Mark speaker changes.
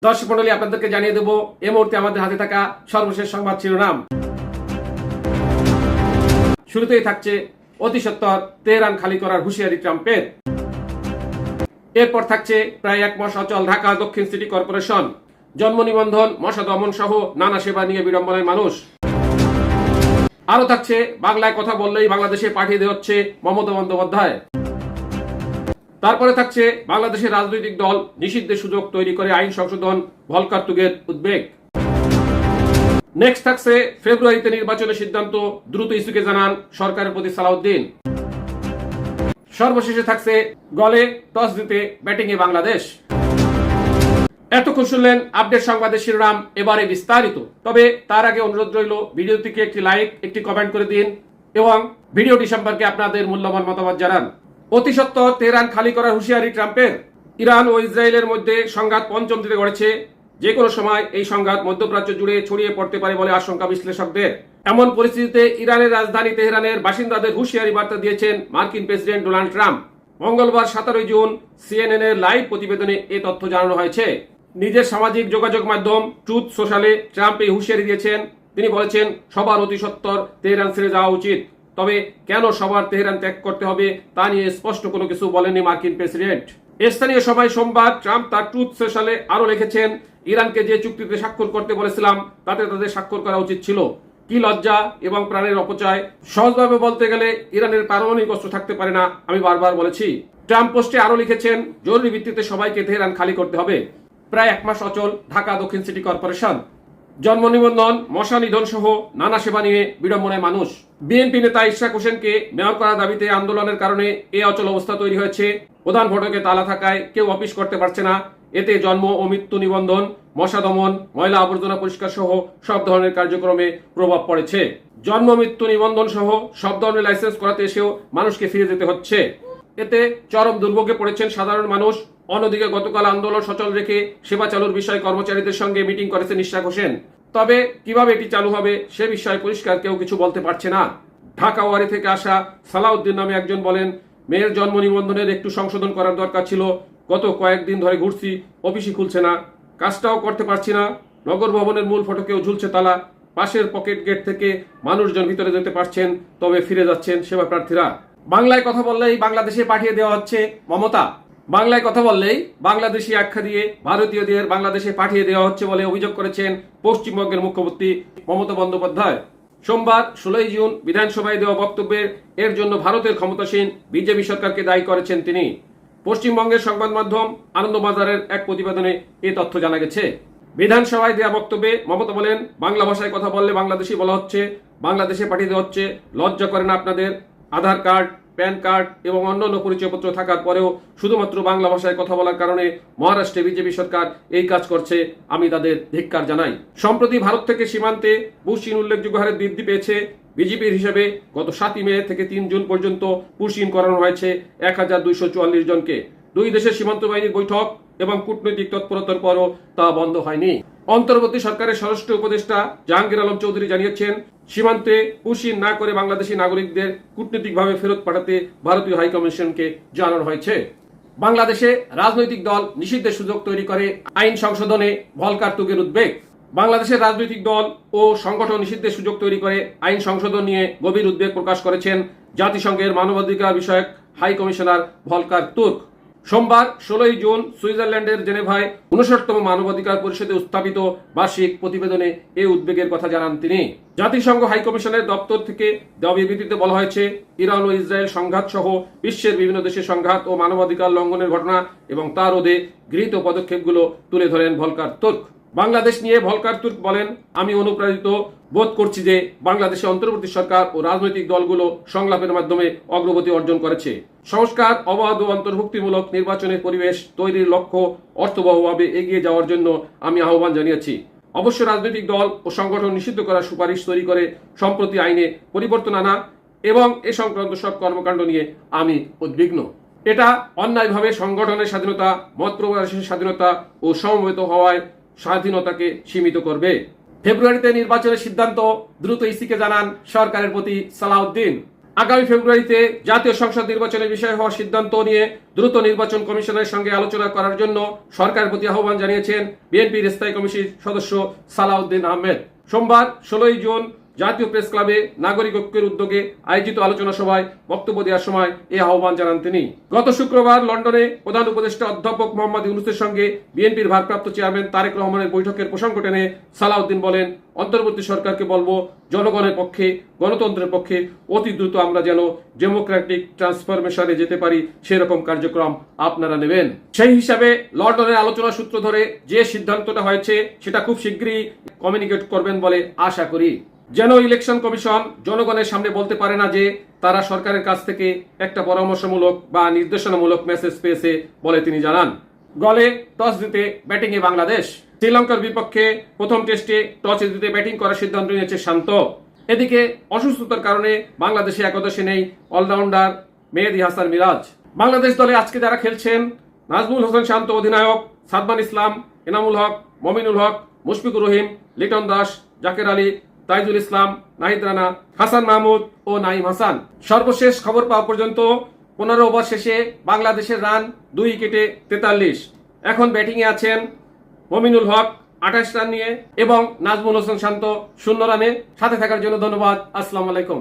Speaker 1: দর্শক মণ্ডলী, আপনাদেরকে জানিয়ে দেব এই মুহূর্তে আমাদের হাতে থাকা সর্বশেষ সংবাদ শিরোনাম। শুরুতেই থাকছে অতি সত্বর তেহরান খালি করার হুঁশিয়ারি ট্রাম্পের। এরপর থাকছে প্রায় এক মাস অচল ঢাকা দক্ষিণ সিটি কর্পোরেশন, জন্ম নিবন্ধন, মশা দমন সহ নানা সেবা নিয়ে বিড়ম্বনায় মানুষ। আরো থাকছে বাংলায় কথা বললেই বাংলাদেশে পাঠিয়ে দেওয়া হচ্ছে মমতা বন্দ্যোপাধ্যায়। তারপরে থাকছে বাংলাদেশের রাজনৈতিক দল নিষিদ্ধের সুযোগ তৈরি করে আইন সংশোধন, ভলকার তুগের উদ্বেগ। নেক্সট থাকছে ফেব্রুয়ারিতে নির্বাচনের সিদ্ধান্ত, দ্রুত ইস্যুকে জানান সরকারের প্রতি সালাউদ্দিন। সর্বশেষে থাকছে গলে টস জিতে ব্যাটিংয়ে বাংলাদেশ। এতক্ষণ শুনলেন আপডেট সংবাদের শিরোনাম, এবারে বিস্তারিত। তবে তার আগে অনুরোধ রইল, ভিডিওটিকে একটি লাইক, একটি কমেন্ট করে দিন এবং ভিডিওটি সম্পর্কে আপনাদের মূল্যবান মতামত জানান। অতি সত্বর তেহরান খালি করার হুঁশিয়ারি ট্রাম্পের। ইরান ও ইসরায়েলের মধ্যে সংঘাত পঞ্চম দিনে গড়েছে। যে কোনো সময় এই সংঘাত মধ্যপ্রাচ্য জুড়ে ছড়িয়ে পড়তে পারে বলে আশঙ্কা বিশ্লেষকদের। এমন পরিস্থিতিতে ইরানের রাজধানী তেহরানের বাসিন্দাদের হুঁশিয়ারি বার্তা দিয়েছেন মার্কিন প্রেসিডেন্ট ডোনাল্ড ট্রাম্প। মঙ্গলবার 17 জুন সিএনএন এর লাইভ প্রতিবেদনে এ তথ্য জানানো হয়েছে। নিজের সামাজিক যোগাযোগ মাধ্যম ট্রুথ সোশ্যালে ট্রাম্প এই হুঁশিয়ারি দিয়েছেন। তিনি বলেছেন, সবার অতি সত্বর তেহরান ছেড়ে যাওয়া উচিত। তবে কেন সবার তেহরান ত্যাগ করতে হবে তা নিয়ে স্পষ্ট কোনো কিছু বলেননি মার্কিন প্রেসিডেন্ট। স্থানীয় সময় সোমবার ট্রাম্প তার ট্রুথ সোশ্যালে আরো লিখেছেন, ইরানকে যে চুক্তিতে স্বাক্ষর করতে বলেছিলাম তাতে তাদের স্বাক্ষর করা উচিত ছিল। কি লজ্জা এবং প্রাণের অপচয়। সহজভাবে বলতে গেলে ইরানের পারমাণবিক অস্ত্র থাকতে পারে না, আমি বারবার বলেছি। ট্রাম্প পোস্টে আরো লিখেছেন, জরুরি ভিত্তিতে সবাইকে তেহরান খালি করতে হবে। প্রায় এক মাস অচল ঢাকা দক্ষিণ সিটি কর্পোরেশন, জন্ম নিবন্ধন, মশা নিধন সহ নানা সেবা নিয়ে বিড়ম্বনায় মানুষ। বিএনপি নেতা ইশরাক হোসেনকে মেয়র করার দাবিতে আন্দোলনের কারণে এ অচল অবস্থা তৈরি হয়েছে। প্রধান ফটকে তালা থাকায় কেউ অফিস করতে পারছে না। এতে জন্ম ও মৃত্যু নিবন্ধন, মশা দমন, ময়লা আবর্জনা পরিষ্কার সহ সব ধরনের কার্যক্রমে প্রভাব পড়েছে। জন্ম মৃত্যু নিবন্ধন সহ সব ধরনের লাইসেন্স করাতে এসেও মানুষকে ফিরে যেতে হচ্ছে। এতে চরম দুর্ভোগে পড়েছেন সাধারণ মানুষ। অন্যদিকে গতকাল আন্দোলন সচল রেখে সেবা চালুর বিষয়ে কর্মচারীদের সঙ্গে মিটিং করেছেন ইশরাক হোসেন। তবে কিভাবে এটি চালু হবে সে বিষয়ে পরিষ্কার কেউ কিছু বলতে পারছে না। ঢাকা ওয়ারি থেকে আসা সালাউদ্দিন নামে একজন বলেন, মেয়ের জন্ম নিবন্ধনের একটু সংশোধন করার দরকার ছিল। গত কয়েকদিন ধরে ঘুরছি, অফিসই খুলছে না, কাজটাও করতে পারছি না। নগর ভবনের মূল ফটকেও ঝুলছে তালা। পাশের পকেট গেট থেকে মানুষজন ভিতরে যেতে পারছেন, তবে ফিরে যাচ্ছেন সেবা প্রার্থীরা। বাংলায় কথা বললেই বাংলাদেশে পাঠিয়ে দেওয়া হচ্ছে মমতা। বাংলায় কথা বললেই বাংলাদেশি আখ্যা দিয়ে ভারতীয়দের বাংলাদেশে পাঠিয়ে দেওয়া হচ্ছে বলে অভিযোগ করেছেন পশ্চিমবঙ্গের মুখ্যমন্ত্রী মমতা বন্দ্যোপাধ্যায়। সোমবার 16 জুন বিধানসভায় দেওয়া বক্তব্যের এর জন্য ভারতের ক্ষমতাসীন বিজেপি সরকারকে দায়ী করেছেন তিনি। পশ্চিমবঙ্গের সংবাদ মাধ্যম আনন্দবাজারের এক প্রতিবেদনে এ তথ্য জানা গেছে। বিধানসভায় দেওয়া বক্তব্যে মমতা বলেন, বাংলা ভাষায় কথা বললে বাংলাদেশি বলা হচ্ছে, বাংলাদেশে পাঠিয়ে দেওয়া হচ্ছে। লজ্জা করে না আপনাদের? আধার কার্ড, প্যান কার্ড এবং অন্যান্য পরিচয়পত্র থাকার পরেও শুধুমাত্র বাংলা ভাষায় কথা বলার কারণে মহারাষ্ট্রে বিজেপি সরকার এই কাজ করছে। আমি তাদের ধিক্কার জানাই। সম্প্রতি ভারত থেকে সীমান্তে পুশিন উল্লেখযোগ্য হারে বৃদ্ধি পেয়েছে। বিজেপির হিসেবে গত 7 মে থেকে 3 জুন পর্যন্ত পুশিন করানো হয়েছে 1244 জনকে। দুই দেশের সীমান্ত বাহিনীর বৈঠক এবং কূটনৈতিক তৎপরতার পরও তা বন্ধ হয়নি। অন্তর্বর্তী সরকারের স্বরাষ্ট্র উপদেষ্টা জাহাঙ্গীর আলম চৌধুরী জানিয়েছেন, সীমান্তে পুশিন না করে বাংলাদেশি নাগরিকদের কূটনৈতিকভাবে ফেরত পাঠাতে ভারতীয় হাইকমিশনকে জানানো হয়েছে। বাংলাদেশে রাজনৈতিক দল নিষিদ্ধের সুযোগ তৈরি করে আইন সংশোধনে ভলকার তুগের উদ্বেগ। বাংলাদেশের রাজনৈতিক দল ও সংগঠন নিষিদ্ধের সুযোগ তৈরি করে আইন সংশোধন নিয়ে গভীর উদ্বেগ প্রকাশ করেছেন জাতিসংঘের মানবাধিকার বিষয়ক হাই কমিশনার ভলকার তুর্ক। সোমবার 16 জুন সুইজারল্যান্ডের জেনেভায় 59তম মানবাধিকার পরিষদে উত্থাপিত বার্ষিক প্রতিবেদনে এই উদ্বেগের কথা জানান তিনি। জাতিসংঘ হাইকমিশনের দপ্তর থেকে দেওয়া বিবৃতিতে বলা হয়েছে, ইরান ও ইসরায়েল সংঘাত সহ বিশ্বের বিভিন্ন দেশে সংঘাত ও মানবাধিকার লঙ্ঘনের ঘটনা এবং তার রোধে গৃহীত পদক্ষেপগুলো তুলে ধরেন ভলকার তুর্ক। বাংলাদেশ নিয়ে ভলকার তুর্ক বলেন, আমি অনুপ্রাণিত বোধ করছি যে বাংলাদেশে অন্তর্বর্তী সরকার ও রাজনৈতিক দলগুলো সংলাপের মাধ্যমে অগ্রগতি অর্জন করেছে। সংস্কার, অবাধ ও অন্তর্ভুক্তিমূলক নির্বাচনের পরিবেশ তৈরির লক্ষ্য অর্থবহভাবে এগিয়ে যাওয়ার জন্য আমি আহ্বান জানিয়েছি। অবশ্য রাজনৈতিক দল ও সংগঠন নিষিদ্ধ করার সুপারিশ তৈরি করে সম্প্রতি আইনে পরিবর্তন আনা এবং এ সংক্রান্ত সব কর্মকাণ্ড নিয়ে আমি উদ্বিগ্ন। এটা অন্যায়ভাবে সংগঠনের স্বাধীনতা, মত প্রকাশের স্বাধীনতা ও সমবেত হওয়ায় স্বাধীনতাকে সীমিত করবে। ফেব্রুয়ারিতে নির্বাচনের সিদ্ধান্ত, দ্রুত ইসিকে জানান সরকারের প্রতি সালাউদ্দিন। আগামী ফেব্রুয়ারিতে জাতীয় সংসদ নির্বাচনের বিষয় হওয়া সিদ্ধান্ত নিয়ে দ্রুত নির্বাচন কমিশনের সঙ্গে আলোচনা করার জন্য সরকারের প্রতি আহ্বান জানিয়েছেন বিএনপির স্থায়ী কমিটির সদস্য সালাউদ্দিন আহমেদ। সোমবার 16 জুন জাতীয় প্রেস ক্লাবে নাগরিক ঐক্যের উদ্যোগে আয়োজিত আলোচনা সভায় বক্তব্য দেওয়ার সময় এই আহ্বান জানান তিনি। গত শুক্রবার লন্ডনে প্রধান উপদেষ্টা অধ্যাপক মোহাম্মদ ইউনূসের সঙ্গে বিএনপির ভারপ্রাপ্ত চেয়ারম্যান তারেক রহমানের বৈঠকের প্রসঙ্গ টেনে সালাউদ্দিন বলেন, অন্তর্বর্তী সরকারকে বলবো, জনগণের পক্ষে, গণতন্ত্রের পক্ষে অতি দ্রুত আমরা যেন ডেমোক্রেটিক ট্রান্সফরমেশনে যেতে পারি সেরকম কার্যক্রম আপনারা নেবেন। সেই হিসাবে লন্ডনের আলোচনা সূত্র ধরে যে সিদ্ধান্তটা হয়েছে সেটা খুব শীঘ্রই কমিউনিকেট করবেন বলে আশা করি, যেন ইলেকশন কমিশন জনগণের সামনে বলতে পারে না যে তারা সরকারের কাছ থেকে একটা পরামর্শমূলক বা নির্দেশনামূলক মেসেজ পেয়েছে বলে তিনি জানান। গলে টস জিতে ব্যাটিংয়ে বাংলাদেশ। শ্রীলঙ্কার বিপক্ষে প্রথম টেস্টে টসে জিতে ব্যাটিং করার সিদ্ধান্ত নিয়েছে শান্ত। এদিকে অসুস্থতার কারণে বাংলাদেশে একাদশে নেই অলরাউন্ডার মেহেদী হাসান মিরাজ। বাংলাদেশ দলে আজকে যারা খেলছেন, নাজমুল হোসেন শান্ত অধিনায়ক, সাদমান ইসলাম, এনামুল হক, মমিনুল হক, মুশফিকুর রহিম, লিটন দাস, জাকের আলী, তাইজুল ইসলাম, নাহিদ রানা, হাসান মাহমুদ ও নাইম হাসান। সর্বশেষ খবর পাওয়া পর্যন্ত 15 ওভার শেষে বাংলাদেশের রান 2 উইকেটে 43। এখন ব্যাটিংয়ে আছেন মমিনুল হক 28 রান নিয়ে এবং নাজমুল হোসেন শান্ত 0 রানে। সাথে থাকার জন্য ধন্যবাদ। আসসালামু আলাইকুম।